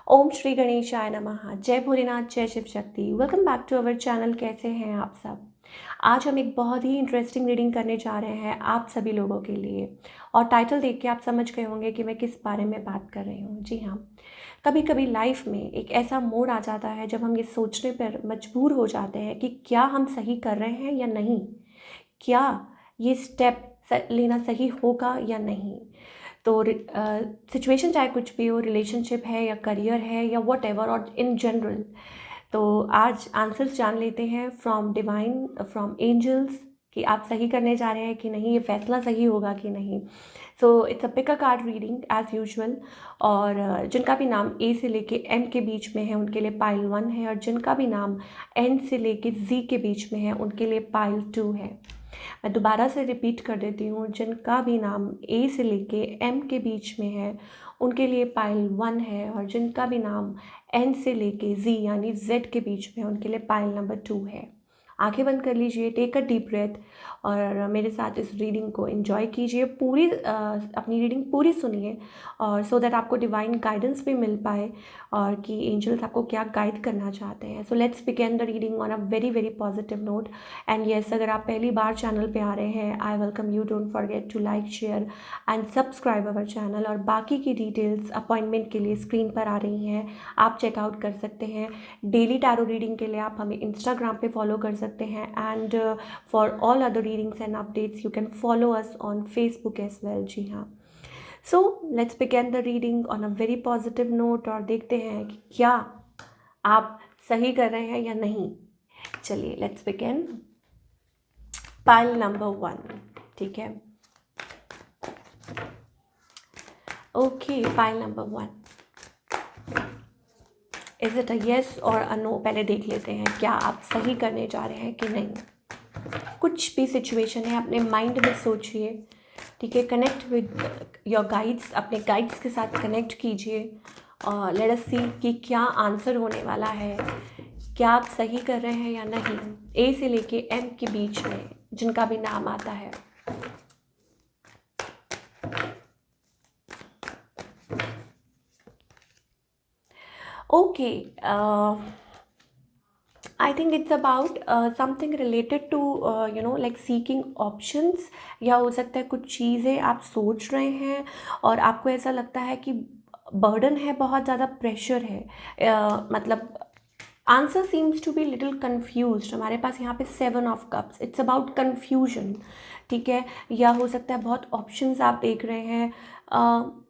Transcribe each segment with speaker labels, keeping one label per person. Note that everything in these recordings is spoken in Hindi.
Speaker 1: ओम श्री गणेशाय नमः। जय भोलेनाथ, जय Shiv Shakti. Welcome back to our channel. कैसे हैं आप सब? आज हम एक बहुत ही इंटरेस्टिंग रीडिंग करने जा रहे हैं आप सभी लोगों के लिए। और टाइटल देख के आप समझ गए होंगे कि मैं किस बारे में बात कर रही हूँ। जी हाँ, कभी कभी लाइफ में एक ऐसा मोड़ आ जाता है जब हम ये सोचने पर मजबूर हो जाते हैं कि क्या हम सही कर रहे हैं या नहीं, क्या ये स्टेप लेना सही होगा या नहीं। तो सिचुएशन चाहे कुछ भी हो, रिलेशनशिप है या करियर है या वट एवर और इन जनरल। तो आज आंसर्स जान लेते हैं फ्रॉम डिवाइन, फ्रॉम एंजल्स, कि आप सही करने जा रहे हैं कि नहीं, ये फैसला सही होगा कि नहीं। So it's a pick a card reading as usual. और जिनका भी नाम ए से लेके एम के बीच में है उनके लिए पाइल 1 है, और जिनका भी नाम एन से लेके जी के बीच में है उनके लिए पाइल 2 है। मैं दोबारा से रिपीट कर देती हूँ, जिनका भी नाम ए से लेके एम के बीच में है उनके लिए पाइल 1 है, और जिनका भी नाम एन से लेके जी यानी जेड के बीच में है उनके लिए पाइल नंबर 2 है। आंखें बंद कर लीजिए, टेक अ डीप ब्रेथ, और मेरे साथ इस रीडिंग को एंजॉय कीजिए। पूरी अपनी रीडिंग पूरी सुनिए, और सो दैट आपको डिवाइन गाइडेंस भी मिल पाए और कि एंजल्स आपको क्या गाइड करना चाहते हैं। So let's begin the reading on a very very positive note. And yes, अगर आप पहली बार चैनल पे आ रहे हैं, I welcome you. Don't forget to like, share and subscribe our channel. और बाकी की डिटेल्स अपॉइंटमेंट के लिए स्क्रीन पर आ रही हैं, आप चेकआउट कर सकते हैं। डेली टैरो रीडिंग के लिए आप हमें इंस्टाग्राम पे फॉलो कर सकते हैं, and for all other readings and updates you can follow us on Facebook as well. जी हाँ, so let's begin the reading on a very positive note, और देखते हैं कि क्या आप सही कर रहे हैं या नहीं। चलिए लेट्स बिगिन। पाइल नंबर 1, ठीक है। Okay, pile number 1, is it a yes और अ नो? पहले देख लेते हैं क्या आप सही करने जा रहे हैं कि नहीं। कुछ भी सिचुएशन है अपने माइंड में सोचिए, ठीक है। कनेक्ट विद योर गाइड्स, अपने गाइड्स के साथ कनेक्ट कीजिए और लेट अस सी कि क्या आंसर होने वाला है। क्या आप सही कर रहे हैं या नहीं, ए से लेके एम के बीच में जिनका भी नाम आता है। Okay, I think it's about something related to like seeking options, या हो सकता है कुछ चीज़ें आप सोच रहे हैं और आपको ऐसा लगता है कि बर्डन है, बहुत ज़्यादा प्रेशर है। मतलब answer seems to be little confuse. हमारे पास यहाँ पे 7 of cups, it's about confusion, ठीक है। या हो सकता है बहुत ऑप्शंस आप देख रहे हैं।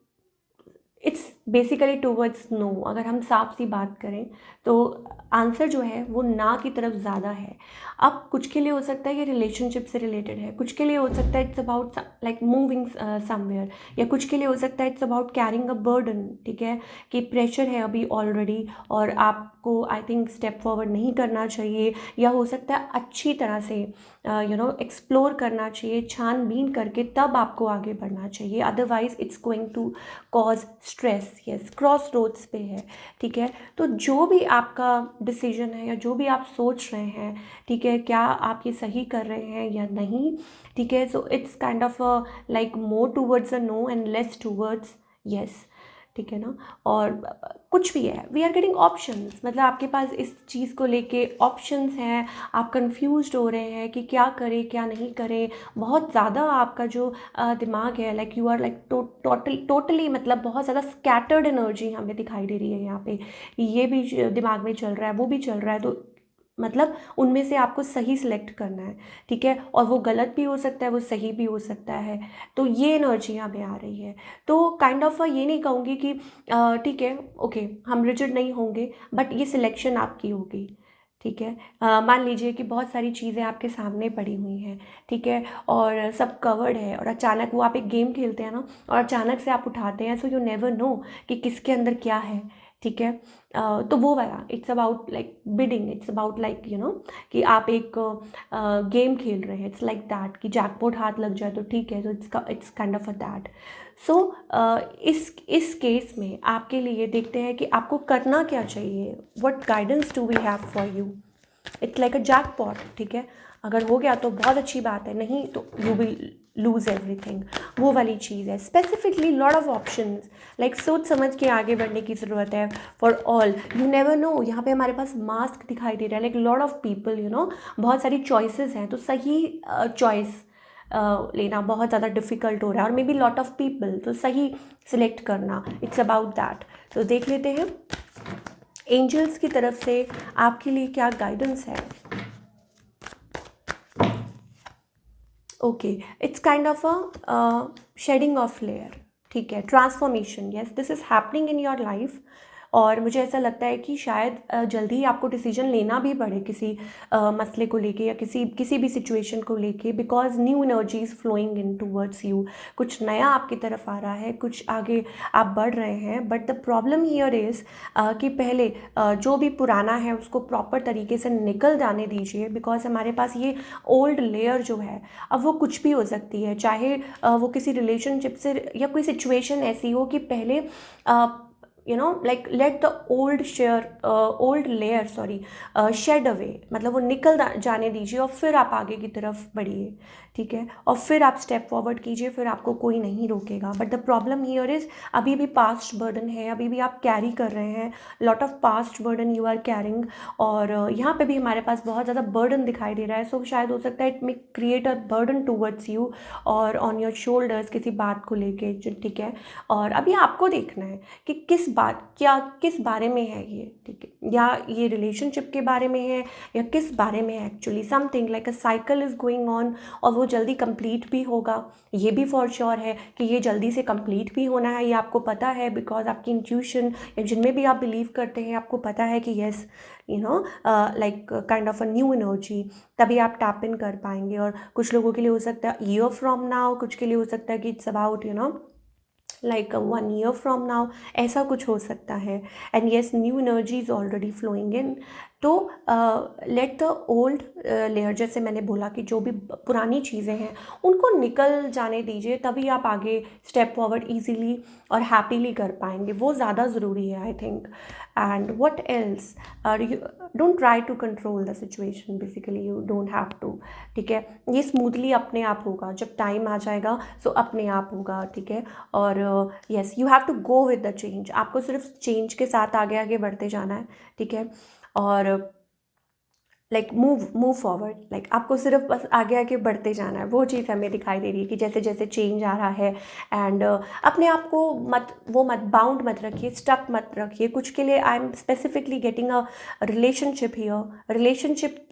Speaker 1: It's basically towards no. अगर हम साफ सी बात करें तो आंसर जो है वो ना की तरफ ज़्यादा है। अब कुछ के लिए हो सकता है ये रिलेशनशिप से रिलेटेड है, कुछ के लिए हो सकता है it's about like moving somewhere, या कुछ के लिए हो सकता है it's about carrying a burden, ठीक है। कि प्रेशर है अभी ऑलरेडी और आपको आई थिंक स्टेप फॉरवर्ड नहीं करना चाहिए, या हो सकता है अच्छी तरह से एक्सप्लोर करना चाहिए, छानबीन करके तब आपको आगे बढ़ना चाहिए। Otherwise it's going to cause stress. Yes, crossroads पे है, ठीक है। तो जो भी आपका डिसीजन है या जो भी आप सोच रहे हैं, ठीक है, क्या आप ये सही कर रहे हैं या नहीं, ठीक है। So it's kind of like more towards a no and less towards yes, ठीक है ना। और कुछ भी है, वी आर गेटिंग ऑप्शंस, मतलब आपके पास इस चीज़ को लेके ऑप्शंस हैं। आप कंफ्यूज्ड हो रहे हैं कि क्या करें क्या नहीं करें। बहुत ज़्यादा आपका जो दिमाग है, like you are like totally मतलब बहुत ज़्यादा स्कैटर्ड एनर्जी हमें दिखाई दे रही है यहाँ पे। ये भी दिमाग में चल रहा है, वो भी चल रहा है, तो मतलब उनमें से आपको सही सिलेक्ट करना है, ठीक है। और वो गलत भी हो सकता है, वो सही भी हो सकता है। तो ये एनर्जी हमें आ रही है। तो काइंड ऑफ ये नहीं कहूँगी कि ठीक है, ओके, हम रिजिड नहीं होंगे, बट ये सिलेक्शन आपकी होगी, ठीक है। मान लीजिए कि बहुत सारी चीज़ें आपके सामने पड़ी हुई हैं, ठीक है, और सब कवर्ड है, और अचानक वो आप एक गेम खेलते हैं ना, और अचानक से आप उठाते हैं, सो यू नेवर नो कि किसके अंदर क्या है, ठीक है। तो वो वाला it's about like bidding, it's about like कि आप एक गेम खेल रहे हैं। इट्स लाइक दैट कि जैकपॉट हाथ लग जाए तो ठीक है, तो it's kind of a that. So इस केस में आपके लिए देखते हैं कि आपको करना क्या चाहिए। What guidance do we have for you. It's like a jackpot, ठीक है। अगर हो गया तो बहुत अच्छी बात है, नहीं तो यू विल लूज़ एवरीथिंग। वो वाली चीज़ है। Specifically lot of options, like सोच समझ के आगे बढ़ने की ज़रूरत है for all. You never know, यहाँ पे हमारे पास मास्क दिखाई दे रहा है, like lot of people, you know, बहुत सारी चॉइसेस हैं, तो सही चॉइस लेना बहुत ज़्यादा डिफ़िकल्ट हो रहा है, और may be lot of people, तो सही सिलेक्ट करना, इट्स अबाउट दैट। तो देख लेते हैं एंजल्स की तरफ से आपके लिए क्या गाइडेंस है। Okay, it's kind of a shedding of layer, ठीक है, transformation, yes this is happening in your life. और मुझे ऐसा लगता है कि शायद जल्दी ही आपको डिसीजन लेना भी पड़े किसी मसले को लेके, या किसी भी सिचुएशन को लेके, because new energy is flowing in towards you. कुछ नया आपकी तरफ आ रहा है, कुछ आगे आप बढ़ रहे हैं। But the problem here is कि पहले जो भी पुराना है उसको प्रॉपर तरीके से निकल जाने दीजिए, बिकॉज हमारे पास ये ओल्ड लेयर जो है, अब वो कुछ भी हो सकती है, चाहे वो किसी रिलेशनशिप से, या कोई सिचुएशन ऐसी हो कि पहले you know like let the old layer shed away, मतलब वो निकल जाने दीजिए, और फिर आप आगे की तरफ बढ़िए, ठीक है, और फिर आप स्टेप फॉरवर्ड कीजिए, फिर आपको कोई नहीं रोकेगा। But the problem here is अभी भी पास्ट बर्डन है, अभी भी आप कैरी कर रहे हैं, lot of past burden you are carrying. और यहाँ पे भी हमारे पास बहुत ज़्यादा बर्डन दिखाई दे रहा है। सो शायद हो सकता है it may create a burden towards you और ऑन योर शोल्डर्स, किसी बात को लेके, ठीक है। और अभी आपको देखना है कि किस बारे में है ये, ठीक है, या ये रिलेशनशिप के बारे में है, या किस बारे में है actually. Something like a cycle is going on, और वो जल्दी कंप्लीट भी होगा, ये भी फॉर श्योर है कि ये जल्दी से कंप्लीट भी होना है, ये आपको पता है, बिकॉज आपकी इंट्यूशन, या जिनमें भी आप बिलीव करते हैं, आपको पता है कि yes, you know, like kind of a new energy, तभी आप टैप इन कर पाएंगे। और कुछ लोगों के लिए हो सकता है ईयर फ्रॉम नाउ, कुछ के लिए हो सकता है कि it's about, you know, like 1 year from now, ऐसा कुछ हो सकता है। And yes, new energy is already flowing in. तो लेट द ओल्ड लेयर, जैसे मैंने बोला कि जो भी पुरानी चीज़ें हैं उनको निकल जाने दीजिए, तभी आप आगे स्टेप फॉरवर्ड ईजीली और हैप्पीली कर पाएंगे, वो ज़्यादा ज़रूरी है I think. And what else, you don't try to control the situation, basically you don't have to, ठीक है। ये स्मूथली अपने आप होगा, जब टाइम आ जाएगा सो अपने आप होगा, ठीक है। और yes, you have to go with the change, आपको सिर्फ चेंज के साथ आगे आगे बढ़ते जाना है, ठीक है। और लाइक मूव फॉरवर्ड, लाइक आपको सिर्फ बस आगे आगे बढ़ते जाना है, वो चीज़ हमें दिखाई दे रही है कि जैसे जैसे चेंज आ रहा है। एंड अपने आप को मत बाउंड मत रखिए, स्टक मत रखिए कुछ के लिए। I am specifically getting a relationship here, relationship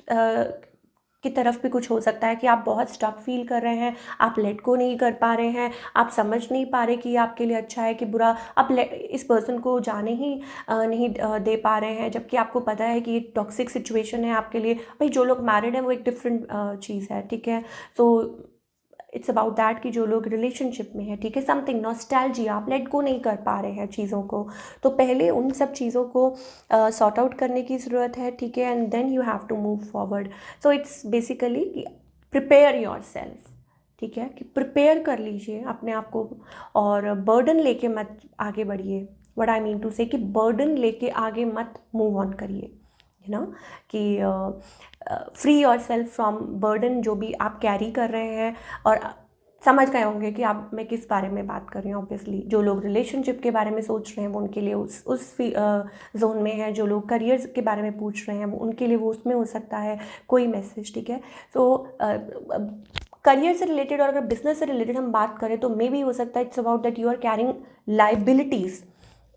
Speaker 1: की तरफ भी कुछ हो सकता है कि आप बहुत स्टक फील कर रहे हैं, आप लेट को नहीं कर पा रहे हैं, आप समझ नहीं पा रहे कि ये आपके लिए अच्छा है कि बुरा, आप इस पर्सन को जाने ही नहीं दे पा रहे हैं, जबकि आपको पता है कि ये टॉक्सिक सिचुएशन है आपके लिए। भाई जो लोग मैरिड हैं वो एक डिफरेंट चीज़ है, ठीक है। सो इट्स अबाउट दैट कि जो लोग रिलेशनशिप में है, ठीक है, समथिंग नॉस्टैल्जिया, आप लेट गो नहीं कर पा रहे हैं चीज़ों को, तो पहले उन सब चीज़ों को सॉर्ट आउट करने की ज़रूरत है, ठीक है। And then you have to move forward. So it's basically prepare yourself, ठीक है, कि प्रिपेयर कर लीजिए अपने आप को, और बर्डन लेके मत आगे बढ़िए। व्हाट आई मीन टू से कि बर्डन लेके आगे मत मूव ऑन करिए, यू नो, कि free your self from burden जो भी आप कैरी कर रहे हैं। और समझ गए होंगे कि आप मैं किस बारे में बात कर रही हूँ। ऑब्वियसली जो लोग रिलेशनशिप के बारे में सोच रहे हैं वो उनके लिए उस जोन में है, जो लोग करियर के बारे में पूछ रहे हैं वो उनके लिए वो उसमें हो सकता है कोई मैसेज, ठीक है। तो करियर से रिलेटेड और अगर बिजनेस से रिलेटेड हम बात करें तो मे भी हो सकता है it's about that you are carrying liabilities,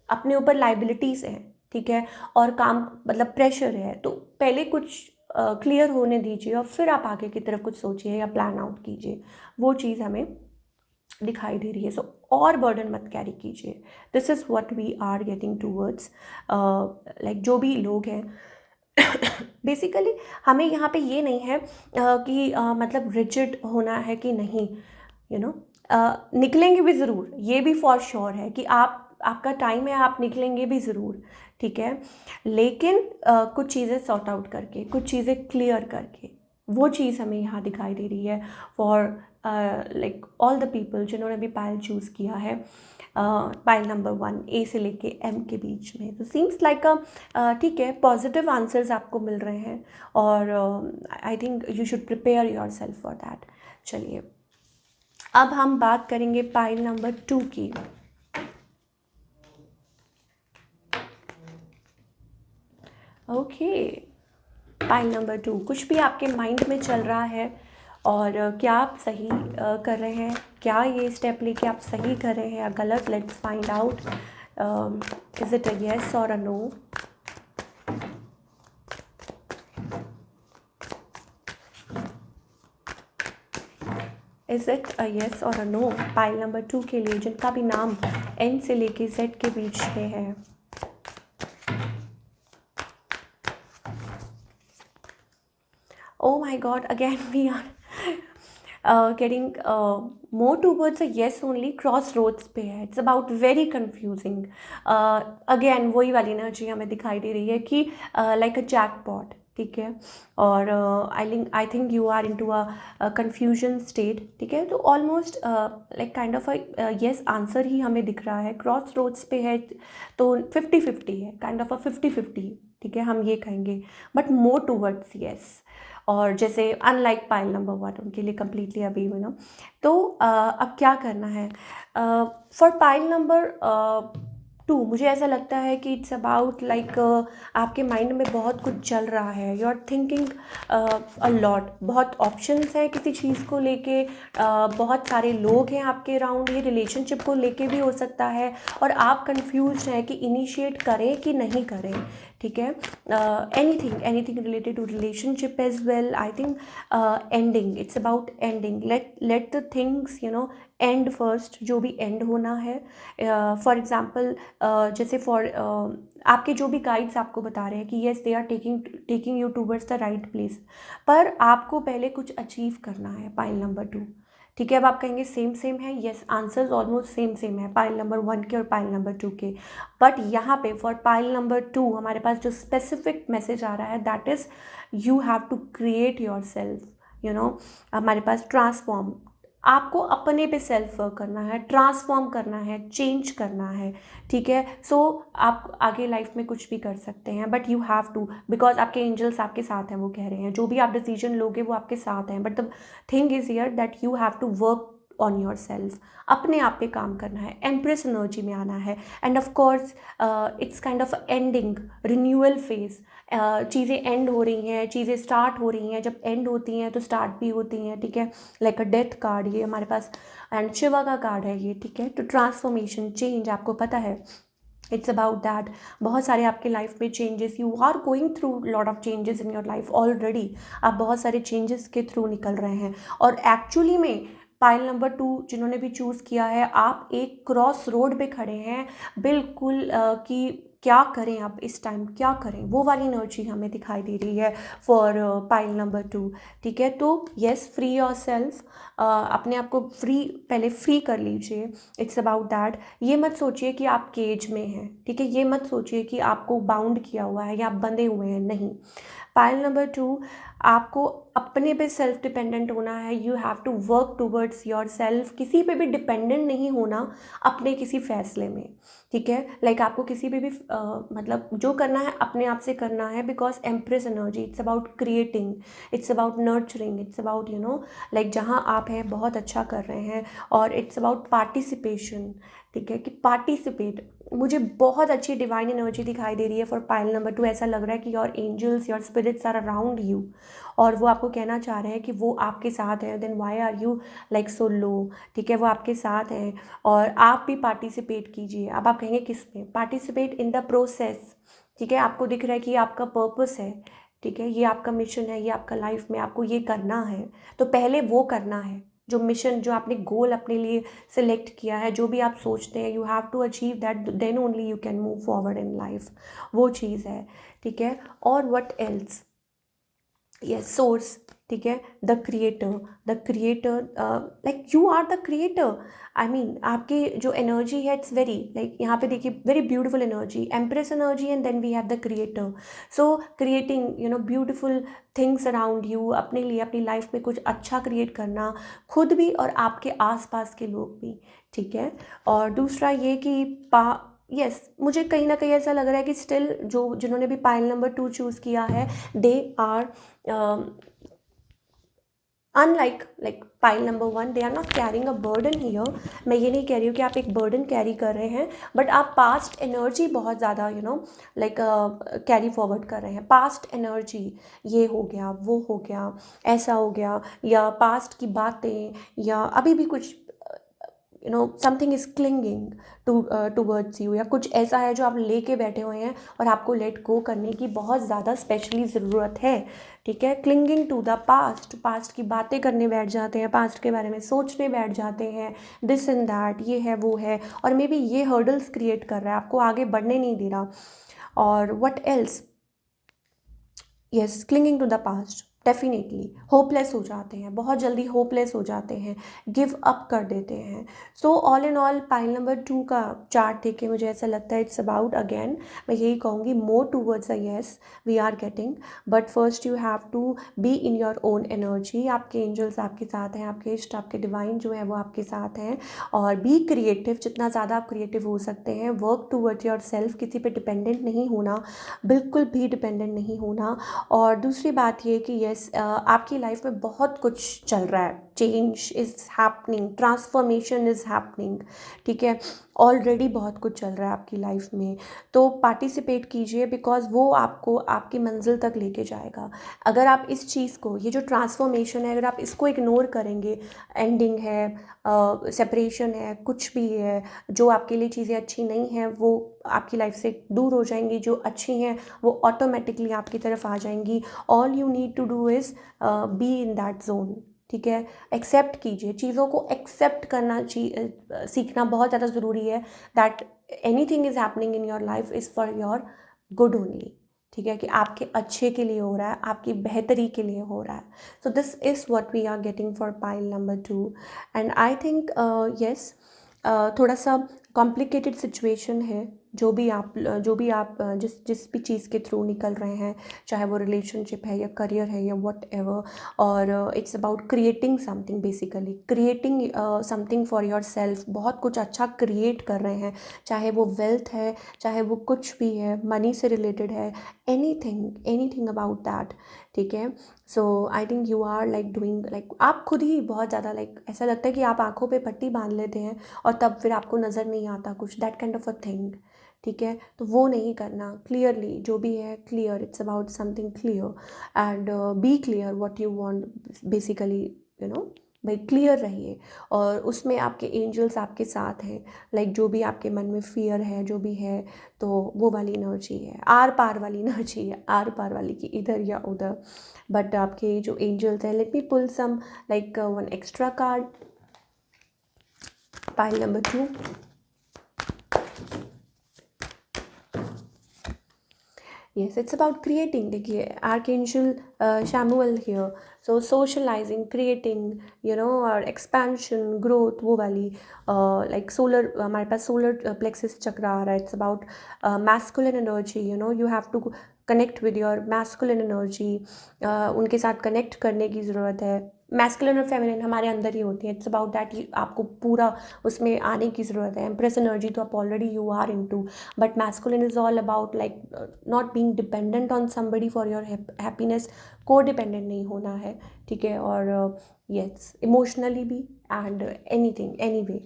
Speaker 1: अपने ऊपर लाइबिलिटीज़ हैं, ठीक है, और काम मतलब प्रेशर है, तो पहले कुछ क्लियर होने दीजिए और फिर आप आगे की तरफ कुछ सोचिए या प्लान आउट कीजिए, वो चीज़ हमें दिखाई दे रही है। सो और बर्डन मत कैरी कीजिए, this is what we are getting towards. Like जो भी लोग हैं बेसिकली हमें यहाँ पे ये नहीं है कि मतलब रिजिड होना है कि नहीं, यू नो, निकलेंगे भी ज़रूर, ये भी फॉर श्योर है कि आपका टाइम है, आप निकलेंगे भी ज़रूर, ठीक है। लेकिन कुछ चीज़ें सॉर्ट आउट करके, कुछ चीज़ें क्लियर करके, वो चीज़ हमें यहाँ दिखाई दे रही है for like all the people जिन्होंने भी पायल चूज़ किया है। पाइल नंबर 1 ए से लेके एम के बीच में। तो सीम्स लाइक ठीक है, पॉजिटिव आंसर्स आपको मिल रहे हैं और I think you should prepare your self for that. चलिए अब हम बात करेंगे पाइल नंबर 2 की। ओके, पाइल नंबर 2, कुछ भी आपके माइंड में चल रहा है और क्या आप सही कर रहे हैं, क्या ये स्टेप लेके आप सही कर रहे हैं या गलत। Let's find out, is it a yes और a no. Is it a yes और अ नो पाइल नंबर 2 के लिए, जिनका भी नाम एन से लेके जेड के बीच में है। Oh my God, again we are getting more towards a yes only, crossroads पे है। It's about very confusing. Again वही वाली एनर्जी हमें दिखाई दे रही है कि like a jackpot, ठीक है। और I think you are into a confusion state, ठीक है। तो almost like kind of a yes answer ही हमें दिख रहा है। क्रॉस रोड्स पे है तो 50-50 है, काइंड ऑफ अ 50-50, ठीक है, हम ये कहेंगे, बट मोर टूवर्ड्स येस। और जैसे अनलाइक पाइल नंबर 1 उनके लिए कम्प्लीटली अभी यू नो। तो अब क्या करना है फॉर पाइल नंबर 2, मुझे ऐसा लगता है कि इट्स अबाउट लाइक आपके माइंड में बहुत कुछ चल रहा है। You are thinking a lot, बहुत ऑप्शंस हैं किसी चीज़ को लेके, बहुत सारे लोग हैं आपके अराउंड, ये रिलेशनशिप को लेके भी हो सकता है और आप कंफ्यूज हैं कि इनिशिएट करें कि नहीं करें, ठीक है। Anything related to relationship as well. I think ending, it's about ending. Let the things you know end first, जो भी एंड होना है। फॉर एग्जाम्पल जैसे आपके जो भी गाइड्स आपको बता रहे हैं कि yes they are taking you towards the right place, पर आपको पहले कुछ अचीव करना है पाइल नंबर 2, ठीक है। अब आप कहेंगे सेम सेम है, yes answers almost same same है पाइल नंबर 1 के और पाइल नंबर 2 के। बट यहाँ पे फॉर पाइल नंबर 2 हमारे पास जो स्पेसिफिक मैसेज आ रहा है that is you have to create yourself, you know. हमारे पास ट्रांसफॉर्म, आपको अपने पे सेल्फ वर्क करना है, ट्रांसफॉर्म करना है, चेंज करना है, ठीक है। सो आप आगे लाइफ में कुछ भी कर सकते हैं but you have to, because आपके एंजल्स आपके साथ हैं, वो कह रहे हैं जो भी आप डिसीजन लोगे वो आपके साथ हैं। But the thing is here that you have to work on yourself, अपने आप पे काम करना है, एम्प्रेस एनर्जी में आना है। End of course it's kind of ending, renewal phase. चीज़ें एंड हो रही हैं, चीज़ें स्टार्ट हो रही हैं, जब एंड होती हैं तो स्टार्ट भी होती हैं, ठीक है। लाइक अ डेथ कार्ड ये हमारे पास, एंड शिवा का कार्ड है ये, ठीक है। तो ट्रांसफॉर्मेशन, चेंज, आपको पता है इट्स अबाउट दैट। बहुत सारे आपके लाइफ में changes, you are going through lot of changes in your life already. आप बहुत सारे चेंजेस के थ्रू निकल रहे हैं और एक्चुअली में पाइल नंबर 2 जिन्होंने भी चूज़ किया है, आप एक क्रॉस रोड पे खड़े हैं बिल्कुल कि क्या करें अब इस टाइम, क्या करें, वो वाली एनर्जी हमें दिखाई दे रही है फॉर पाइल नंबर 2, ठीक है। तो येस, फ्री योर सेल्फ, अपने आप को पहले फ्री कर लीजिए। It's about that. ये मत सोचिए कि आप केज में हैं, ठीक है। ये मत सोचिए कि आपको बाउंड किया हुआ है या आप बंधे हुए हैं, नहीं। पाइल नंबर 2, आपको अपने पे सेल्फ डिपेंडेंट होना है। You have to work towards yourself, किसी पे भी डिपेंडेंट नहीं होना अपने किसी फैसले में, ठीक है। लाइक आपको किसी पे भी मतलब जो करना है अपने आप से करना है, because empress energy, it's about creating, it's about nurturing, it's about you know like जहाँ आप हैं बहुत अच्छा कर रहे हैं। और इट्स अबाउट पार्टिसिपेशन, ठीक है, कि पार्टिसिपेट। मुझे बहुत अच्छी डिवाइन एनर्जी दिखाई दे रही है फॉर पाइल नंबर 2। ऐसा लग रहा है कि your angels, your spirits are around you और वो आपको कहना चाह रहे हैं कि वो आपके साथ हैं। Then why are you like so low, ठीक है। वो आपके साथ हैं और आप भी पार्टिसिपेट कीजिए। अब आप कहेंगे किस में? पार्टिसिपेट इन द प्रोसेस, ठीक है। आपको दिख रहा है कि ये आपका पर्पस है, ठीक है, ये आपका मिशन है, ये आपका लाइफ में आपको ये करना है, तो पहले वो करना है जो मिशन, जो आपने गोल अपने लिए सिलेक्ट किया है, जो भी आप सोचते हैं, you have to achieve that, then only you can move forward in life. वो चीज़ है, ठीक है। और व्हाट एल्स, यस सोर्स, ठीक है, the creator, like you are the creator. I mean आपकी जो एनर्जी है इट्स वेरी लाइक, यहाँ पे देखिए very beautiful energy, empress energy, and then we have the creator. So creating beautiful things around you, अपने लिए अपनी लाइफ में कुछ अच्छा क्रिएट करना, खुद भी और आपके आसपास के लोग भी, ठीक है। और दूसरा ये कि यस मुझे कहीं ना कहीं ऐसा लग रहा है कि स्टिल जो जिन्होंने भी पाइल नंबर 2 चूज़ किया है, they are unlike like pile number 1, they are not carrying a burden here. मैं ये नहीं कह रही हूँ कि आप एक बर्डन कैरी कर रहे हैं, बट आप पास्ट एनर्जी बहुत ज़्यादा लाइक कैरी फॉरवर्ड कर रहे हैं। पास्ट एनर्जी, ये हो गया, वो हो गया, ऐसा हो गया, या पास्ट की बातें, या अभी भी कुछ something is clinging towards you, या कुछ ऐसा है जो आप लेके बैठे हुए हैं और आपको लेट गो करने की बहुत ज़्यादा स्पेशली ज़रूरत है, ठीक है। Clinging to the past, past की बातें करने बैठ जाते हैं, पास्ट के बारे में सोचने बैठ जाते हैं, दिस एंड दैट, ये है वो है, और मे बी ये हर्डल्स क्रिएट कर रहा है, आपको आगे बढ़ने नहीं दे रहा। और what else, yes clinging to the past, definitely hopeless हो जाते हैं, बहुत जल्दी होपलेस हो जाते हैं, गिव अप कर देते हैं। So all in all pile number 2 का चार्ट देख के मुझे ऐसा लगता है इट्स अबाउट, अगेन मैं यही कहूँगी, more towards a yes we are getting, but first you have to be in your own energy. आपके एंजल्स आपके साथ हैं, आपके इष्ट, आपके डिवाइन जो है वो आपके साथ हैं, और बी क्रिएटिव, जितना ज़्यादा आप क्रिएटिव हो सकते हैं, वर्क टूवर्ड्स योर सेल्फ, किसी पे डिपेंडेंट नहीं होना, बिल्कुल भी डिपेंडेंट नहीं होना। और दूसरी बात ये कि यस आपकी लाइफ में बहुत कुछ चल रहा है, change is happening, transformation is happening, ठीक है, ऑलरेडी बहुत कुछ चल रहा है आपकी लाइफ में। तो पार्टिसिपेट कीजिए, बिकॉज वो आपको आपकी मंजिल तक लेके जाएगा। अगर आप इस चीज़ को, ये जो ट्रांसफॉर्मेशन है, अगर आप इसको इग्नोर करेंगे, एंडिंग है, सेपरेशन है, कुछ भी है, जो आपके लिए चीज़ें अच्छी नहीं हैं वो आपकी लाइफ से दूर हो जाएंगी, जो अच्छी हैं वो ऑटोमेटिकली आपकी तरफ आ जाएंगी। All you need to do is be in that zone, ठीक है। एक्सेप्ट कीजिए, चीज़ों को एक्सेप्ट करना सीखना बहुत ज़्यादा ज़रूरी है, that any thing is happening in your life is for your good only, ठीक है, कि आपके अच्छे के लिए हो रहा है, आपकी बेहतरी के लिए हो रहा है। So this is what we are getting for pile number 2, and I think yes थोड़ा सा कॉम्प्लिकेटेड सिचुएशन है, जो भी आप जिस जिस भी चीज़ के थ्रू निकल रहे हैं, चाहे वो रिलेशनशिप है या करियर है या व्हाट एवर, और it's about creating something, basically creating something for your self. बहुत कुछ अच्छा क्रिएट कर रहे हैं, चाहे वो वेल्थ है, चाहे वो कुछ भी है, मनी से रिलेटेड है, एनीथिंग अबाउट दैट, ठीक है। So I think you are like doing, like आप खुद ही बहुत ज़्यादा लाइक ऐसा लगता है कि आप आंखों पे पट्टी बांध लेते हैं और तब फिर आपको नज़र नहीं आता कुछ, that kind of a thing, ठीक है। तो वो नहीं करना, क्लियरली जो भी है clear, it's about something clear, and be clear what you want, basically भाई क्लियर रहिए, और उसमें आपके एंजल्स आपके साथ हैं, लाइक जो भी आपके मन में फियर है, जो भी है, तो वो वाली एनर्जी है, आर पार वाली एनर्जी है, आर पार वाली की इधर या उधर। बट आपके जो एंजल्स हैं, let me pull some like one extra card, pile number 2। Yes, it's about creating. देखिए Archangel Samuel here. So socializing, creating, और expansion, growth, वो वाली like solar, हमारे पास solar plexus चक्र आ रहा है. It's about masculine energy. You have to connect with your masculine energy. उनके साथ connect करने की ज़रूरत है. मैस्कुलिन और फेमिनिन हमारे अंदर ही होती है. इट्स अबाउट दैट, आपको पूरा उसमें आने की ज़रूरत है. एम्प्रेस एनर्जी तो आप already you are into, but masculine is all about like not being dependent on somebody for your happiness. को डिपेंडेंट नहीं होना है, ठीक है, और यस इमोशनली भी, एंड एनीथिंग एनी वे.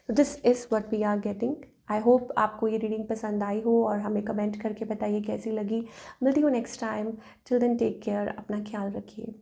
Speaker 1: तो this is what we are getting. I hope आपको ये रीडिंग पसंद आई हो, और हमें कमेंट करके बताइए कैसी लगी. मिलती हूँ next time. Till then take care, अपना ख्याल रखिए.